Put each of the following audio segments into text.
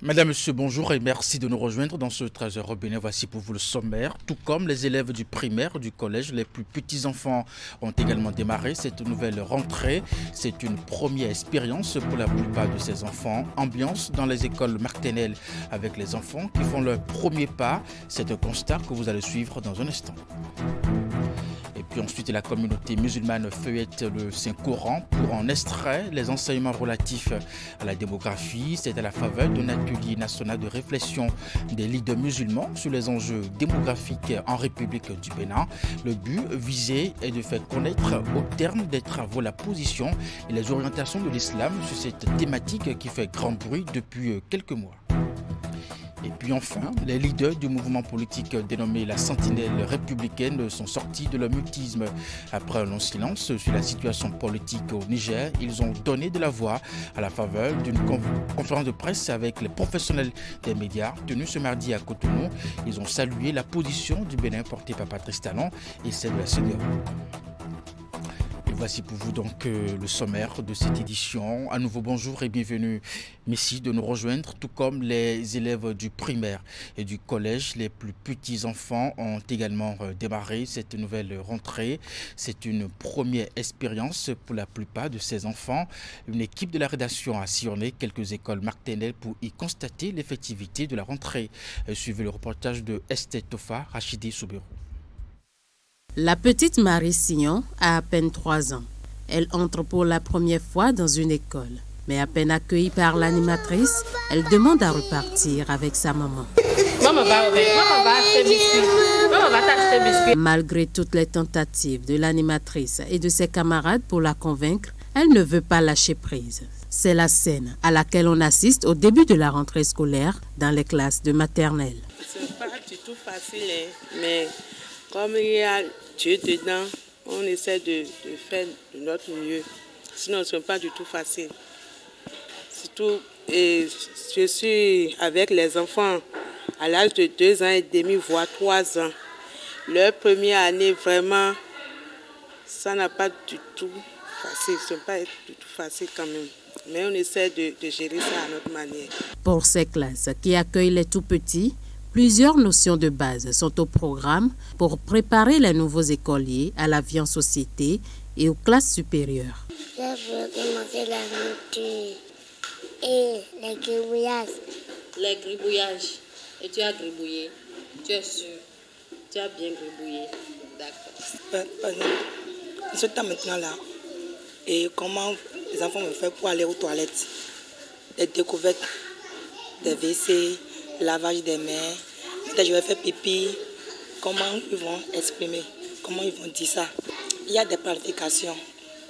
Madame, Monsieur, bonjour et merci de nous rejoindre dans ce 13h Bénin. Voici pour vous le sommaire. Tout comme les élèves du primaire, du collège, les plus petits enfants ont également démarré cette nouvelle rentrée. C'est une première expérience pour la plupart de ces enfants. Ambiance dans les écoles maternelles avec les enfants qui font leur premier pas. C'est un constat que vous allez suivre dans un instant. Et puis ensuite, la communauté musulmane feuillette le Saint-Coran pour en extraire les enseignements relatifs à la démographie. C'est à la faveur d'un atelier national de réflexion des leaders musulmans sur les enjeux démographiques en République du Bénin. Le but visé est de faire connaître au terme des travaux la position et les orientations de l'islam sur cette thématique qui fait grand bruit depuis quelques mois. Et puis enfin, les leaders du mouvement politique dénommé la Sentinelle républicaine sont sortis de leur mutisme. Après un long silence sur la situation politique au Niger, ils ont donné de la voix à la faveur d'une conférence de presse avec les professionnels des médias tenue ce mardi à Cotonou. Ils ont salué la position du Bénin portée par Patrice Talon et celle de la CEDEAO. Voici pour vous donc le sommaire de cette édition. À nouveau bonjour et bienvenue. Merci de nous rejoindre, tout comme les élèves du primaire et du collège. Les plus petits enfants ont également démarré cette nouvelle rentrée. C'est une première expérience pour la plupart de ces enfants. Une équipe de la rédaction a sillonné quelques écoles maternelles pour y constater l'effectivité de la rentrée. Suivez le reportage de Esther Tofa, Rachidi Soubirou. La petite Marie Sillon a à peine 3 ans. Elle entre pour la première fois dans une école. Mais à peine accueillie par l'animatrice, elle demande à repartir avec sa maman. Maman va acheter biscuits. Maman va t'acheter biscuits. Malgré toutes les tentatives de l'animatrice et de ses camarades pour la convaincre, elle ne veut pas lâcher prise. C'est la scène à laquelle on assiste au début de la rentrée scolaire dans les classes de maternelle. C'est pas du tout facile, mais comme il y a Dieu dedans, on essaie de faire de notre mieux. Sinon, ce n'est pas du tout facile. Surtout, je suis avec les enfants à l'âge de 2 ans et demi, voire 3 ans. Leur première année, vraiment, ça n'a pas du tout facile. Ce n'est pas du tout facile quand même. Mais on essaie de gérer ça à notre manière. Pour ces classes qui accueillent les tout-petits, plusieurs notions de base sont au programme pour préparer les nouveaux écoliers à la vie en société et aux classes supérieures. Je veux commencer la nourriture et les gribouillages. Les gribouillages. Et tu as gribouillé. Tu es sûr. Tu as bien gribouillé. D'accord. Par exemple, ce temps maintenant là, et comment les enfants vont faire pour aller aux toilettes, les découvertes des WC, lavage des mains, peut-être je vais faire pipi, comment ils vont exprimer, comment ils vont dire ça. Il y a des planifications,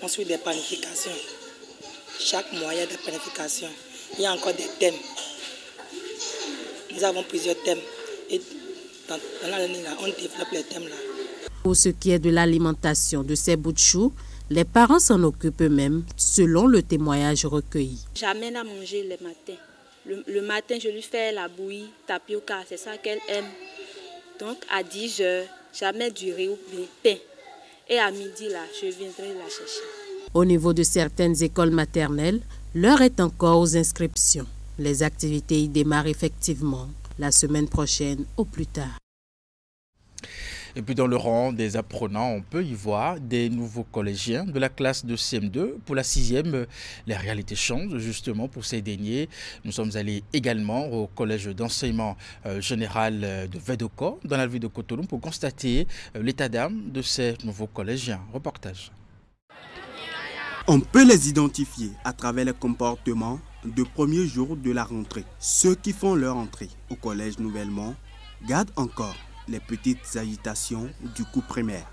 on suit des planifications. Chaque mois, il y a des planifications. Il y a encore des thèmes. Nous avons plusieurs thèmes. Et dans l'année là, on développe les thèmes là. Pour ce qui est de l'alimentation de ces bouts de choux, les parents s'en occupent eux-mêmes, selon le témoignage recueilli. J'amène à manger le matin. Le matin, je lui fais la bouillie, tapioca, c'est ça qu'elle aime. Donc, à 10h, j'amène du riz ou du pain. Et à midi, là, je viendrai la chercher. Au niveau de certaines écoles maternelles, l'heure est encore aux inscriptions. Les activités y démarrent effectivement la semaine prochaine au plus tard. Et puis dans le rang des apprenants, on peut y voir des nouveaux collégiens de la classe de CM2. Pour la 6e, les réalités changent justement pour ces derniers. Nous sommes allés également au collège d'enseignement général de Vedoko, dans la ville de Cotonou, pour constater l'état d'âme de ces nouveaux collégiens. Reportage. On peut les identifier à travers les comportements de premier jour de la rentrée. Ceux qui font leur entrée au collège nouvellement gardent encore les petites agitations du cours primaire.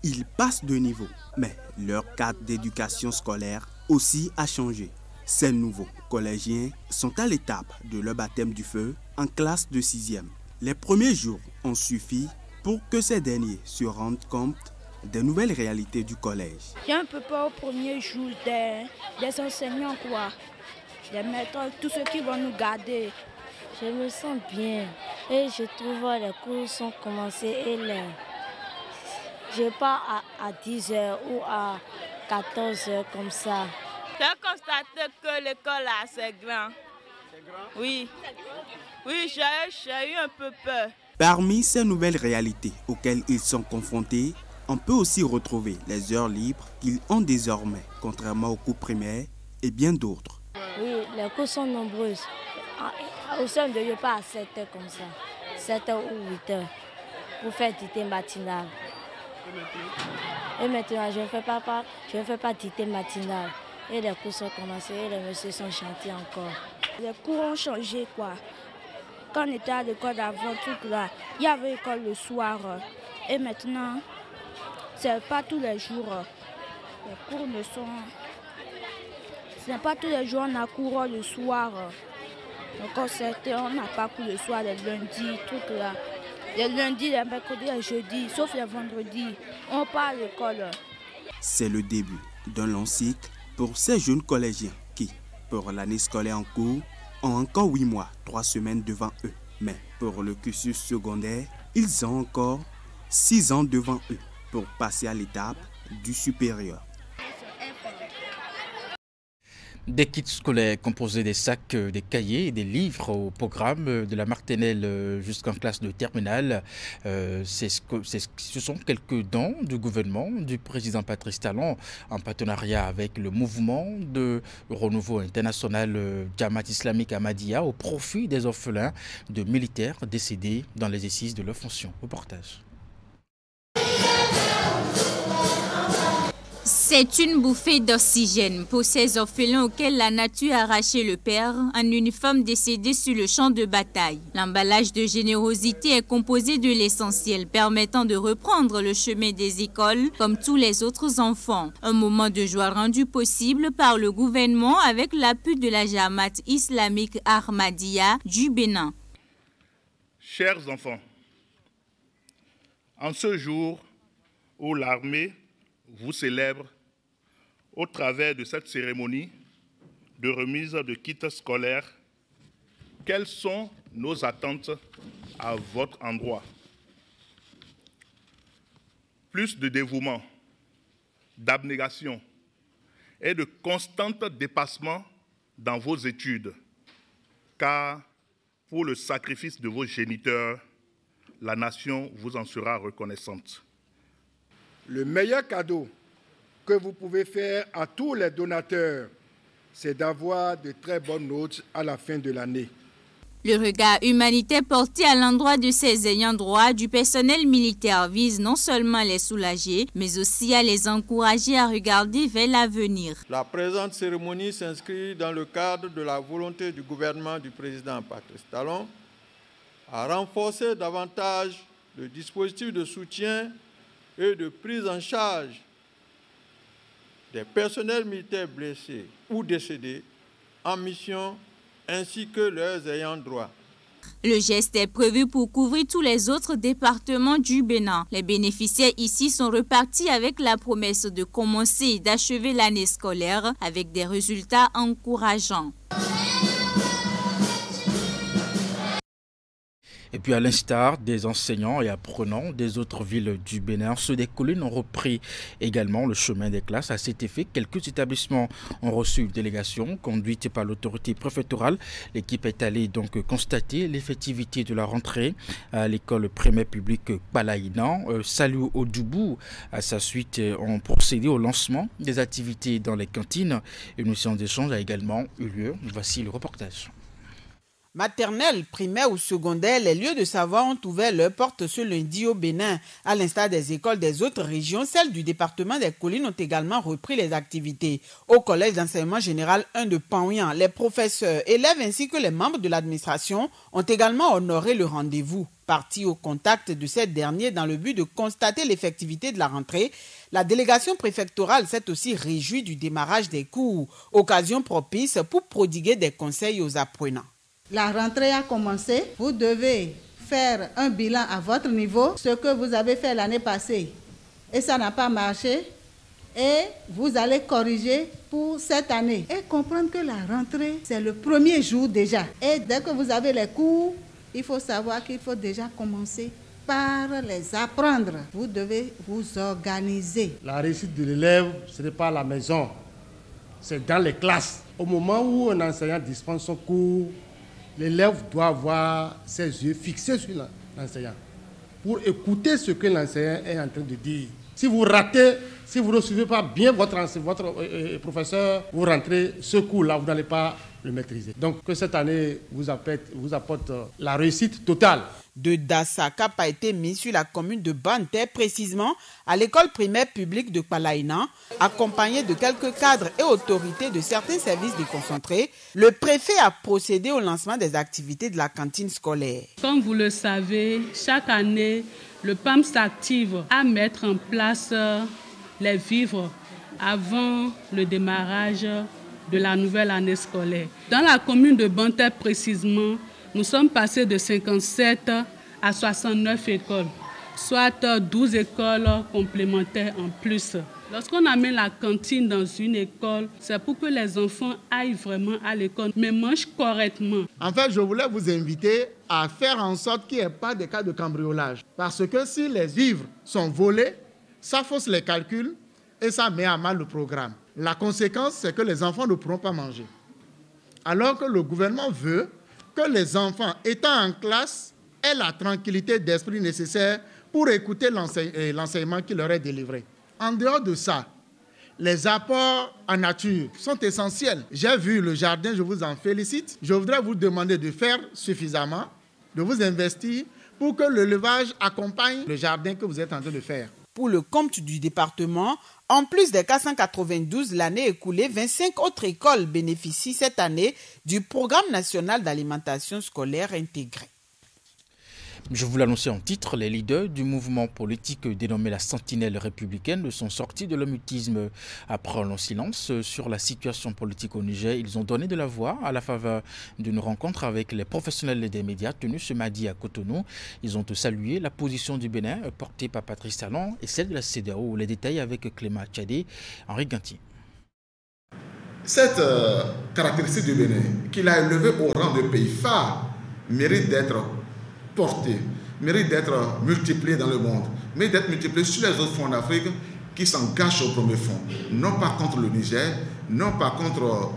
Ils passent de niveau, mais leur cadre d'éducation scolaire aussi a changé. Ces nouveaux collégiens sont à l'étape de leur baptême du feu en classe de 6e. Les premiers jours ont suffi pour que ces derniers se rendent compte des nouvelles réalités du collège. J'ai un peu peur au premier jour des enseignants, quoi. Des maîtres, tous ceux qui vont nous garder. Je me sens bien et je trouve que les cours sont commencés et je pars à 10h ou à 14h comme ça. J'ai constaté que l'école est assez grande. Oui. Oui, j'ai eu un peu peur. Parmi ces nouvelles réalités auxquelles ils sont confrontés, on peut aussi retrouver les heures libres qu'ils ont désormais, contrairement aux cours primaires et bien d'autres. Oui, les cours sont nombreuses. Au sein de pas à 7 heures comme ça, 7 heures ou 8 heures, pour faire dictée matinale. Et maintenant, je ne fais pas dictée matinale. Et les cours sont commencés et les messieurs sont chantés encore. Les cours ont changé quoi. Quand on était à l'école d'avant, tout là, il y avait l'école le soir. Et maintenant, c'est pas tous les jours. Les cours ne sont... Ce n'est pas tous les jours on a cours le soir. Donc on n'a pas cours le soir les lundis, tout là. Les lundis, les mercredis, les jeudis, sauf les vendredis. On part à l'école. C'est le début d'un long cycle pour ces jeunes collégiens qui, pour l'année scolaire en cours, ont encore 8 mois, 3 semaines devant eux. Mais pour le cursus secondaire, ils ont encore 6 ans devant eux pour passer à l'étape du supérieur. Des kits scolaires composés des sacs, des cahiers et des livres au programme de la maternelle jusqu'en classe de terminale. Ce sont quelques dons du gouvernement du président Patrice Talon en partenariat avec le mouvement de renouveau international Jamaat islamique Ahmadiyya au profit des orphelins de militaires décédés dans l'exercice de leurs fonctions. Reportage. C'est une bouffée d'oxygène pour ces orphelins auxquels la nature a arraché le père, un uniforme décédé sur le champ de bataille. L'emballage de générosité est composé de l'essentiel permettant de reprendre le chemin des écoles comme tous les autres enfants. Un moment de joie rendu possible par le gouvernement avec l'appui de la Jamaat islamique Ahmadiyya du Bénin. Chers enfants, en ce jour où l'armée vous célèbre au travers de cette cérémonie de remise de kits scolaires, quelles sont nos attentes à votre endroit? Plus de dévouement, d'abnégation et de constant dépassement dans vos études, car pour le sacrifice de vos géniteurs, la nation vous en sera reconnaissante. Le meilleur cadeau que vous pouvez faire à tous les donateurs, c'est d'avoir de très bonnes notes à la fin de l'année. Le regard humanitaire porté à l'endroit de ces ayants droit du personnel militaire vise non seulement à les soulager, mais aussi à les encourager à regarder vers l'avenir. La présente cérémonie s'inscrit dans le cadre de la volonté du gouvernement du président Patrice Talon à renforcer davantage le dispositif de soutien et de prise en charge des personnels militaires blessés ou décédés en mission ainsi que leurs ayants droit. Le geste est prévu pour couvrir tous les autres départements du Bénin. Les bénéficiaires ici sont repartis avec la promesse de commencer et d'achever l'année scolaire avec des résultats encourageants. Et puis à l'instar des enseignants et apprenants des autres villes du Bénin, ceux des collines ont repris également le chemin des classes. À cet effet, quelques établissements ont reçu une délégation conduite par l'autorité préfectorale. L'équipe est allée donc constater l'effectivité de la rentrée à l'école primaire publique Palaïnan. Salou Odoubou, à sa suite, ont procédé au lancement des activités dans les cantines. Une séance d'échange a également eu lieu. Voici le reportage. Maternelle, primaire ou secondaire, les lieux de savoir ont ouvert leurs portes ce lundi au Bénin. À l'instar des écoles des autres régions, celles du département des collines ont également repris les activités. Au collège d'enseignement général 1 de Panouian, les professeurs, élèves ainsi que les membres de l'administration ont également honoré le rendez-vous. Partis au contact de ces derniers dans le but de constater l'effectivité de la rentrée, la délégation préfectorale s'est aussi réjouie du démarrage des cours, occasion propice pour prodiguer des conseils aux apprenants. La rentrée a commencé, vous devez faire un bilan à votre niveau, ce que vous avez fait l'année passée et ça n'a pas marché et vous allez corriger pour cette année et comprendre que la rentrée c'est le premier jour déjà et dès que vous avez les cours, il faut savoir qu'il faut déjà commencer par les apprendre. Vous devez vous organiser. La réussite de l'élève, ce n'est pas à la maison. c'est dans les classes. Au moment où un enseignant dispense son cours, l'élève doit avoir ses yeux fixés sur l'enseignant pour écouter ce que l'enseignant est en train de dire. Si vous ratez, si vous ne suivez pas bien votre professeur, vous rentrez ce cours-là, vous n'allez pas le maîtriser. Donc que cette année vous apporte la réussite totale. De Dassa cap a été mis sur la commune de Banté, précisément à l'école primaire publique de Palaïna, accompagné de quelques cadres et autorités de certains services déconcentrés. Le préfet a procédé au lancement des activités de la cantine scolaire. Comme vous le savez, chaque année, le PAM s'active à mettre en place les vivres avant le démarrage de la nouvelle année scolaire. Dans la commune de Banté précisément, nous sommes passés de 57 à 69 écoles, soit 12 écoles complémentaires en plus. Lorsqu'on amène la cantine dans une école, c'est pour que les enfants aillent vraiment à l'école, mais mangent correctement. En fait, je voulais vous inviter à faire en sorte qu'il n'y ait pas de cas de cambriolage. Parce que si les vivres sont volés, ça fausse les calculs et ça met à mal le programme. La conséquence, c'est que les enfants ne pourront pas manger. Alors que le gouvernement veut que les enfants étant en classe aient la tranquillité d'esprit nécessaire pour écouter l'enseignement qui leur est délivré. En dehors de ça, les apports en nature sont essentiels. J'ai vu le jardin, je vous en félicite. Je voudrais vous demander de faire suffisamment, de vous investir pour que l'élevage accompagne le jardin que vous êtes en train de faire. Pour le compte du département, en plus des 492 l'année écoulée, 25 autres écoles bénéficient cette année du Programme national d'alimentation scolaire intégré. Je vous l'annonçais en titre, les leaders du mouvement politique dénommé la Sentinelle républicaine sont sortis de le mutisme après un long silence sur la situation politique au Niger. Ils ont donné de la voix à la faveur d'une rencontre avec les professionnels des médias tenue ce mardi à Cotonou. Ils ont salué la position du Bénin portée par Patrice Talon et celle de la CEDEAO. Les détails avec Clément Tchadé, Henri Gantier. Cette caractéristique du Bénin, qu'il a élevé au rang de pays phare, mérite d'être porté, mérite d'être multiplié dans le monde, mérite d'être multiplié sur les autres fonds d'Afrique qui s'engagent au premier fond, non pas contre le Niger, non pas contre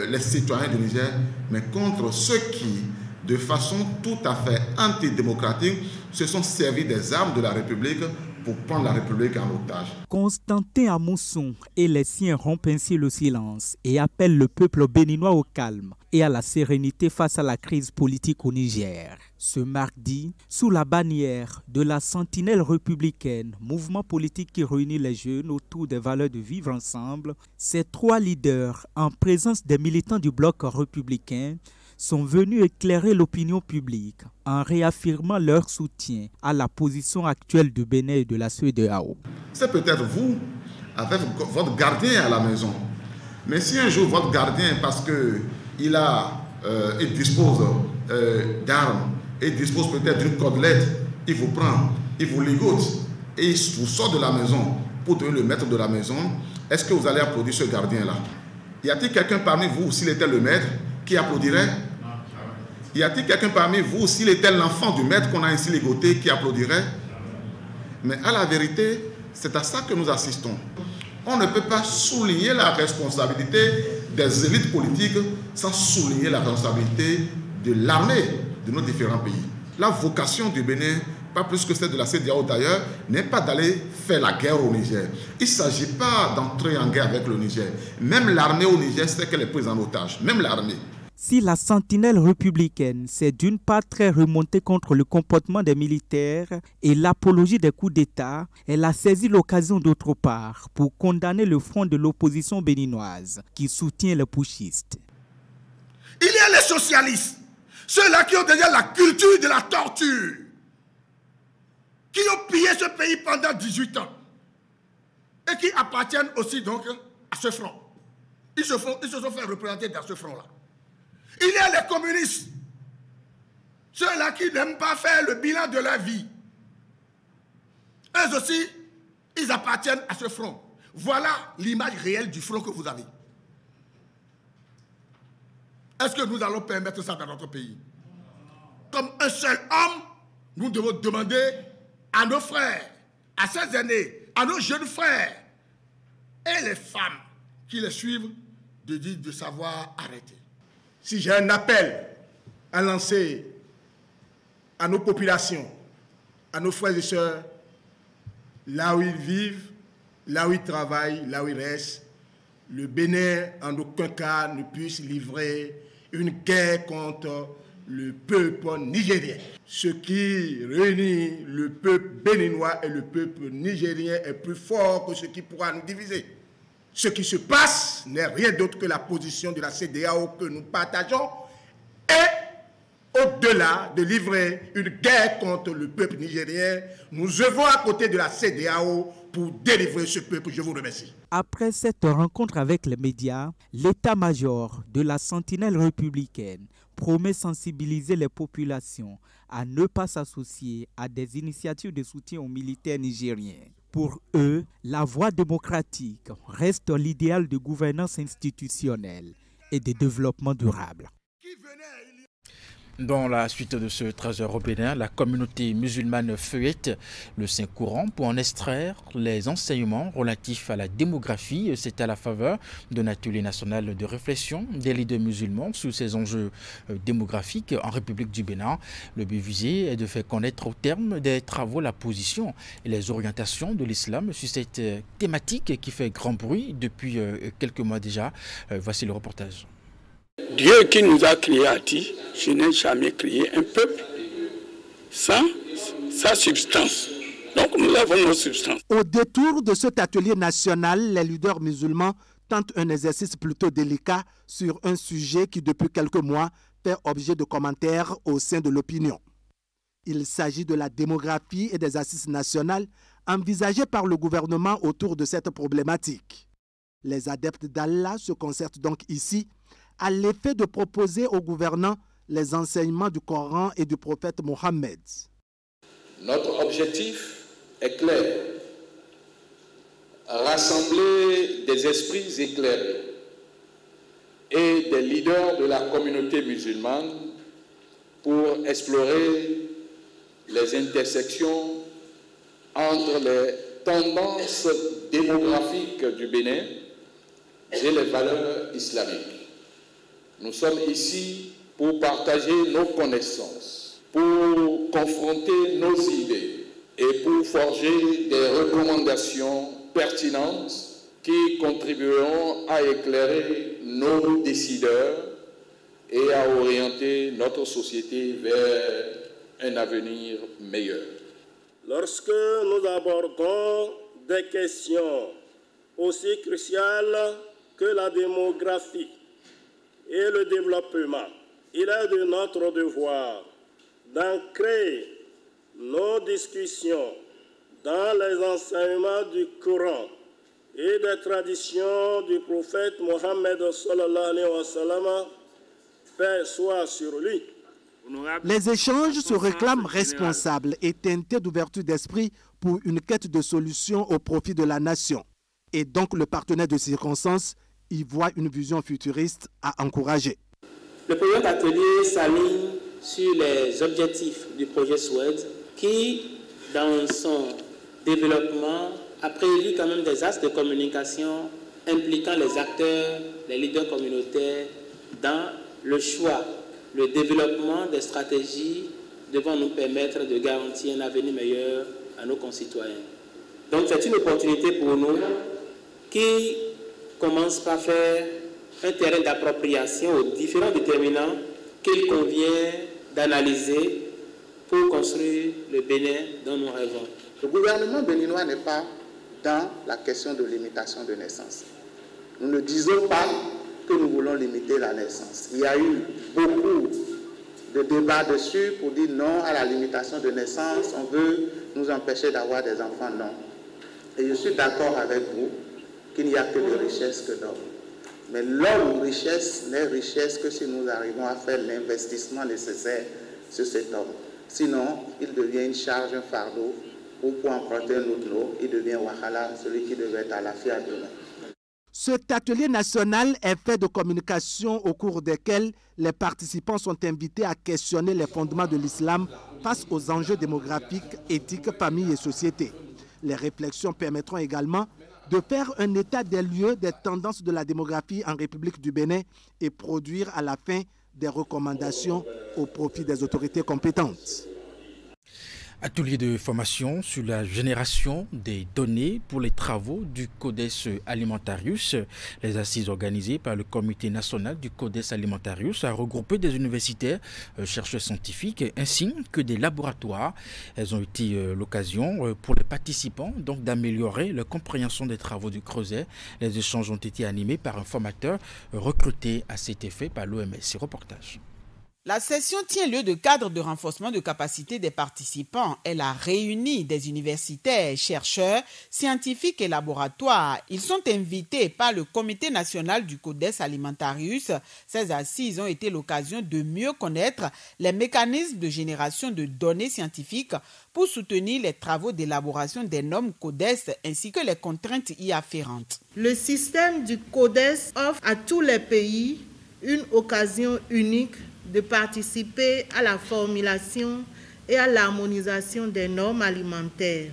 les citoyens du Niger, mais contre ceux qui, de façon tout à fait antidémocratique, se sont servis des armes de la République pour prendre la République en otage. Constantin Amousson et les siens rompent ainsi le silence et appellent le peuple béninois au calme et à la sérénité face à la crise politique au Niger. Ce mardi, sous la bannière de la Sentinelle républicaine, mouvement politique qui réunit les jeunes autour des valeurs de vivre ensemble, ces trois leaders, en présence des militants du bloc républicain, sont venus éclairer l'opinion publique en réaffirmant leur soutien à la position actuelle du Bénin et de la CEDEAO. C'est peut-être vous, avec votre gardien à la maison. Mais si un jour votre gardien, parce qu'il dispose d'armes, il dispose peut-être d'une cordelette, il vous prend, il vous ligote et il vous sort de la maison pour devenir le maître de la maison, est-ce que vous allez applaudir ce gardien-là? Y a-t-il quelqu'un parmi vous, s'il était le maître, qui applaudirait? Y a-t-il quelqu'un parmi vous, s'il était l'enfant du maître qu'on a ainsi ligoté, qui applaudirait? Mais à la vérité, c'est à ça que nous assistons. On ne peut pas souligner la responsabilité des élites politiques sans souligner la responsabilité de l'armée de nos différents pays. La vocation du Bénin, pas plus que celle de la CEDEAO d'ailleurs, n'est pas d'aller faire la guerre au Niger. Il ne s'agit pas d'entrer en guerre avec le Niger. Même l'armée au Niger sait qu'elle est prise en otage. Même l'armée. Si la Sentinelle républicaine s'est d'une part très remontée contre le comportement des militaires et l'apologie des coups d'État, elle a saisi l'occasion d'autre part pour condamner le front de l'opposition béninoise qui soutient les putschistes. Il y a les socialistes, ceux-là qui ont déjà la culture de la torture, qui ont pillé ce pays pendant 18 ans et qui appartiennent aussi donc à ce front. Ils se sont fait représenter dans ce front-là. Il y a les communistes, ceux-là qui n'aiment pas faire le bilan de leur vie. Eux aussi, ils appartiennent à ce front. Voilà l'image réelle du front que vous avez. Est-ce que nous allons permettre ça dans notre pays? Comme un seul homme, nous devons demander à nos frères, à ces aînés, à nos jeunes frères et les femmes qui les suivent de savoir arrêter. Si j'ai un appel à lancer à nos populations, à nos frères et sœurs, là où ils vivent, là où ils travaillent, là où ils restent, le Bénin, en aucun cas, ne puisse livrer une guerre contre le peuple nigérien. Ce qui réunit le peuple béninois et le peuple nigérien est plus fort que ce qui pourra nous diviser. Ce qui se passe n'est rien d'autre que la position de la CEDEAO que nous partageons et au-delà de livrer une guerre contre le peuple nigérien, nous œuvrons à côté de la CEDEAO pour délivrer ce peuple. Je vous remercie. Après cette rencontre avec les médias, l'état-major de la Sentinelle républicaine promet sensibiliser les populations à ne pas s'associer à des initiatives de soutien aux militaires nigériens. Pour eux, la voie démocratique reste l'idéal de gouvernance institutionnelle et de développement durable. Dans la suite de ce trésor au Bénin, la communauté musulmane feuillette le Saint-Courant pour en extraire les enseignements relatifs à la démographie. C'est à la faveur d'un atelier national de réflexion des leaders musulmans sur ces enjeux démographiques en République du Bénin. Le but visé est de faire connaître au terme des travaux la position et les orientations de l'islam sur cette thématique qui fait grand bruit depuis quelques mois déjà. Voici le reportage. Dieu qui nous a créés a dit, je n'ai jamais créé un peuple sans sa substance. Donc nous avons nos substances. Au détour de cet atelier national, les leaders musulmans tentent un exercice plutôt délicat sur un sujet qui depuis quelques mois fait objet de commentaires au sein de l'opinion. Il s'agit de la démographie et des assises nationales envisagées par le gouvernement autour de cette problématique. Les adeptes d'Allah se concertent donc ici à l'effet de proposer aux gouvernants les enseignements du Coran et du prophète Mohammed. Notre objectif est clair, rassembler des esprits éclairés et des leaders de la communauté musulmane pour explorer les intersections entre les tendances démographiques du Bénin et les valeurs islamiques. Nous sommes ici pour partager nos connaissances, pour confronter nos idées et pour forger des recommandations pertinentes qui contribueront à éclairer nos décideurs et à orienter notre société vers un avenir meilleur. Lorsque nous abordons des questions aussi cruciales que la démographie et le développement, il est de notre devoir d'ancrer nos discussions dans les enseignements du Coran et des traditions du prophète Mohammed sallallahu alayhi wa sallam, paix soit sur lui. Les échanges se réclament responsables et teintés d'ouverture d'esprit pour une quête de solutions au profit de la nation. Et donc le partenaire de circonstance y voit une vision futuriste à encourager. Le premier atelier s'aligne sur les objectifs du projet SWED qui, dans son développement, a prévu quand même des axes de communication impliquant les acteurs, les leaders communautaires dans le choix, le développement des stratégies devant nous permettre de garantir un avenir meilleur à nos concitoyens. Donc c'est une opportunité pour nous qui commence par faire un terrain d'appropriation aux différents déterminants qu'il convient d'analyser pour construire le Bénin dont nous rêvons. Le gouvernement béninois n'est pas dans la question de limitation de naissance. Nous ne disons pas que nous voulons limiter la naissance. Il y a eu beaucoup de débats dessus pour dire non à la limitation de naissance. On veut nous empêcher d'avoir des enfants, non. Et je suis d'accord avec vous qu'il n'y a que de richesse que d'hommes. Mais l'homme richesse n'est richesse que si nous arrivons à faire l'investissement nécessaire sur cet homme. Sinon, il devient une charge, un fardeau, ou pour emprunter un autre nom, il devient Wahala, celui qui devait être à la FIA demain. Cet atelier national est fait de communication au cours desquelles les participants sont invités à questionner les fondements de l'islam face aux enjeux démographiques, éthiques, famille et société. Les réflexions permettront également de faire un état des lieux des tendances de la démographie en République du Bénin et produire à la fin des recommandations au profit des autorités compétentes. Atelier de formation sur la génération des données pour les travaux du Codes Alimentarius. Les assises organisées par le Comité national du Codes Alimentarius a regroupé des universitaires, chercheurs scientifiques ainsi que des laboratoires. Elles ont été l'occasion pour les participants donc d'améliorer leur compréhension des travaux du Creuset. Les échanges ont été animés par un formateur recruté à cet effet par l'OMS. Reportage. La session tient lieu de cadre de renforcement de capacité des participants. Elle a réuni des universitaires, chercheurs, scientifiques et laboratoires. Ils sont invités par le Comité national du Codes Alimentarius. Ces assises ont été l'occasion de mieux connaître les mécanismes de génération de données scientifiques pour soutenir les travaux d'élaboration des normes Codes ainsi que les contraintes y afférentes. Le système du Codes offre à tous les pays une occasion unique de participer à la formulation et à l'harmonisation des normes alimentaires.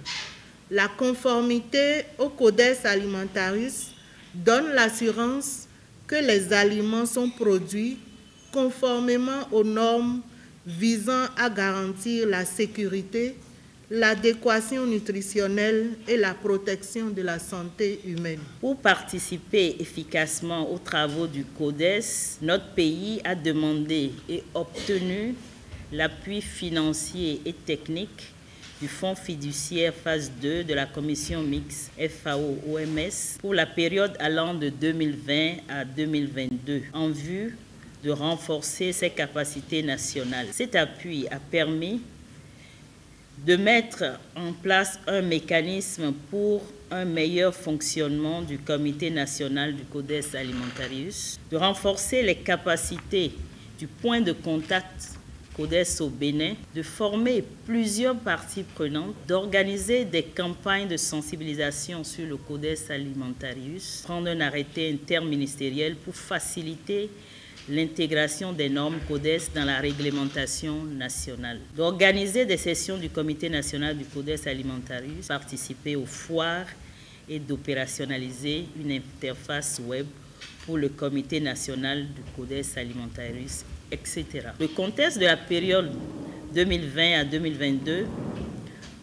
La conformité au Codes Alimentarius donne l'assurance que les aliments sont produits conformément aux normes visant à garantir la sécurité, l'adéquation nutritionnelle et la protection de la santé humaine. Pour participer efficacement aux travaux du Codes, notre pays a demandé et obtenu l'appui financier et technique du Fonds fiduciaire phase 2 de la Commission mixte FAO-OMS pour la période allant de 2020 à 2022 en vue de renforcer ses capacités nationales. Cet appui a permis de mettre en place un mécanisme pour un meilleur fonctionnement du Comité national du Codes Alimentarius, de renforcer les capacités du point de contact Codes au Bénin, de former plusieurs parties prenantes, d'organiser des campagnes de sensibilisation sur le Codes Alimentarius, prendre un arrêté interministériel pour faciliter l'intégration des normes Codes dans la réglementation nationale, d'organiser des sessions du Comité national du Codes Alimentarius, participer aux foires et d'opérationnaliser une interface web pour le Comité national du Codes Alimentarius, etc. Le contexte de la période 2020 à 2022,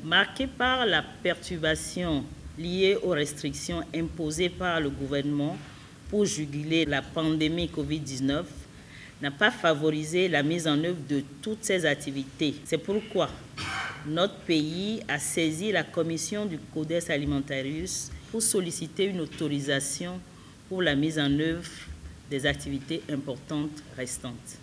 marqué par la perturbation liée aux restrictions imposées par le gouvernement pour juguler la pandémie Covid-19, n'a pas favorisé la mise en œuvre de toutes ces activités. C'est pourquoi notre pays a saisi la commission du Codes Alimentarius pour solliciter une autorisation pour la mise en œuvre des activités importantes restantes.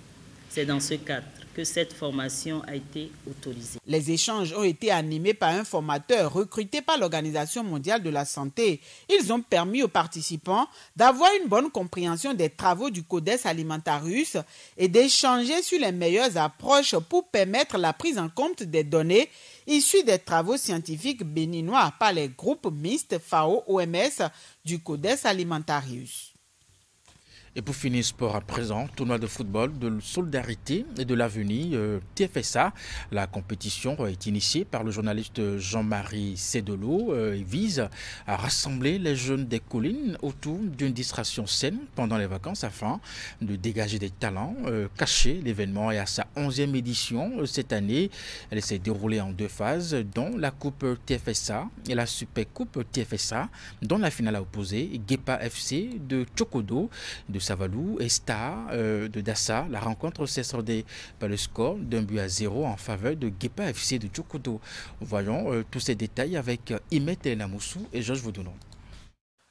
C'est dans ce cadre que cette formation a été autorisée. Les échanges ont été animés par un formateur recruté par l'Organisation mondiale de la santé. Ils ont permis aux participants d'avoir une bonne compréhension des travaux du Codes Alimentarius et d'échanger sur les meilleures approches pour permettre la prise en compte des données issues des travaux scientifiques béninois par les groupes mixtes FAO-OMS du Codes Alimentarius. Et pour finir, sport à présent, tournoi de football de solidarité et de l'avenir, TFSA. La compétition est initiée par le journaliste Jean-Marie Cédolo et vise à rassembler les jeunes des collines autour d'une distraction saine pendant les vacances afin de dégager des talents cachés. L'événement est à sa 11e édition cette année. Elle s'est déroulée en 2 phases, dont la Coupe TFSA et la Super Coupe TFSA, dont la finale a opposé Guépa FC de Tchokodo, de Savalou et Star de Dassa. La rencontre s'est soldée par le score d'1-0 en faveur de Guépa FC de Tchokodo. Voyons tous ces détails avec Imet Lamoussou et Georges Vaudonon.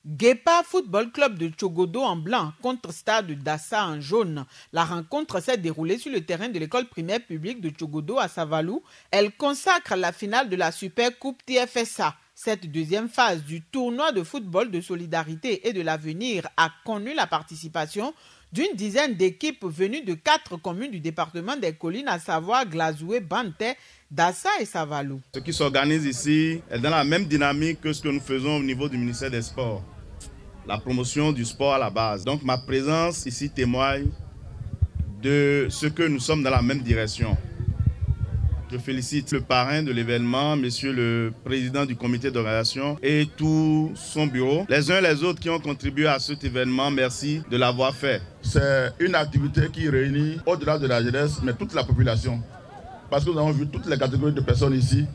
Guépa Football Club de Tchogodo en blanc contre Stade de Dassa en jaune. La rencontre s'est déroulée sur le terrain de l'école primaire publique de Tchogodo à Savalou. Elle consacre la finale de la Super Coupe TFSA. Cette deuxième phase du tournoi de football de solidarité et de l'avenir a connu la participation d'une dizaine d'équipes venues de 4 communes du département des collines, à savoir Glazoué, Banté, Dassa et Savalou. Ce qui s'organise ici est dans la même dynamique que ce que nous faisons au niveau du ministère des Sports. La promotion du sport à la base. Donc ma présence ici témoigne de ce que nous sommes dans la même direction, Je félicite le parrain de l'événement, monsieur le président du comité d'organisation et tout son bureau. Les uns et les autres qui ont contribué à cet événement, merci de l'avoir fait. C'est une activité qui réunit au-delà de la jeunesse, mais toute la population. Parce que nous avons vu toutes les catégories de personnes ici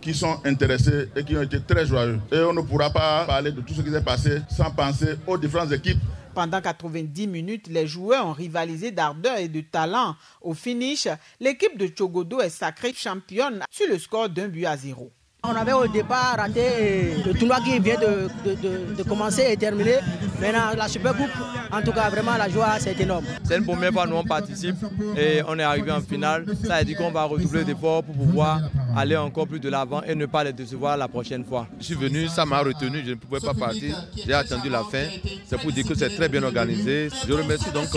qui sont intéressés et qui ont été très joyeux. Et on ne pourra pas parler de tout ce qui s'est passé sans penser aux différentes équipes. Pendant 90 minutes, les joueurs ont rivalisé d'ardeur et de talent. Au finish, l'équipe de Tchogodo est sacrée championne sur le score d'1-0. On avait au départ raté le tournoi qui vient de commencer et terminer. Maintenant, la Super Coupe, en tout cas, vraiment, la joie, c'est énorme. C'est une première fois que nous on participe et on est arrivé en finale. Ça veut dire qu'on va redoubler d'efforts pour pouvoir aller encore plus de l'avant et ne pas les décevoir la prochaine fois. Je suis venu, ça m'a retenu, je ne pouvais pas partir. J'ai attendu la fin. C'est pour dire que c'est très bien organisé. Je remercie donc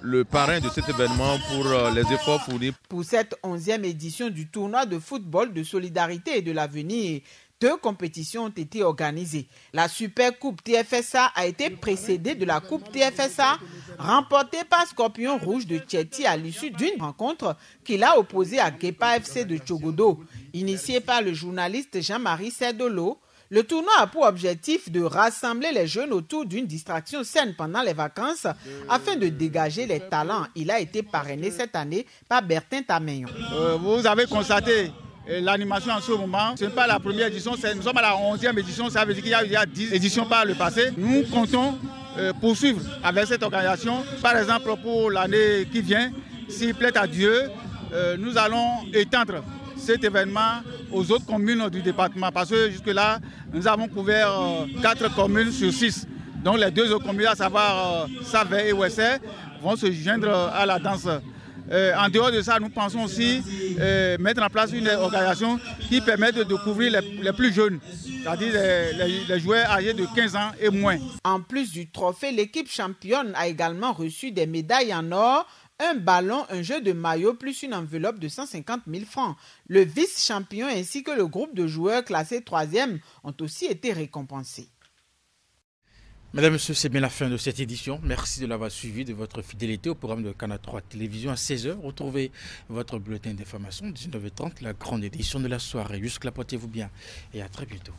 le parrain de cet événement pour les efforts fournis. Pour cette 11e édition du tournoi de football de solidarité et de l'avenir, 2 compétitions ont été organisées. La Super Coupe TFSA a été précédée de la Coupe TFSA, remportée par Scorpion Rouge de Tchéti à l'issue d'une rencontre qu'il a opposée à Gepa FC de Tchogodo. Initié par le journaliste Jean-Marie Serdolo, le tournoi a pour objectif de rassembler les jeunes autour d'une distraction saine pendant les vacances afin de dégager les talents. Il a été parrainé cette année par Bertin Tameyon. Vous avez constaté l'animation en ce moment. Ce n'est pas la première édition, nous sommes à la 11e édition. Ça veut dire qu'il y a déjà 10 éditions par le passé. Nous comptons poursuivre avec cette organisation. Par exemple, pour l'année qui vient, s'il plaît à Dieu, nous allons étendre cet événement aux autres communes du département. Parce que jusque-là, nous avons couvert 4 communes sur 6. Donc les 2 autres communes, à savoir Savé et Ouessé, vont se joindre à la danse. En dehors de ça, nous pensons aussi mettre en place une organisation qui permette de couvrir les plus jeunes, c'est-à-dire les joueurs âgés de 15 ans et moins. En plus du trophée, l'équipe championne a également reçu des médailles en or, un ballon, un jeu de maillot plus une enveloppe de 150 000 francs. Le vice-champion ainsi que le groupe de joueurs classés 3e ont aussi été récompensés. Mesdames et messieurs, c'est bien la fin de cette édition. Merci de l'avoir suivi, de votre fidélité au programme de Canal 3 Télévision à 16h. Retrouvez votre bulletin d'information 19h30, la grande édition de la soirée. Jusque-là, portez-vous bien et à très bientôt.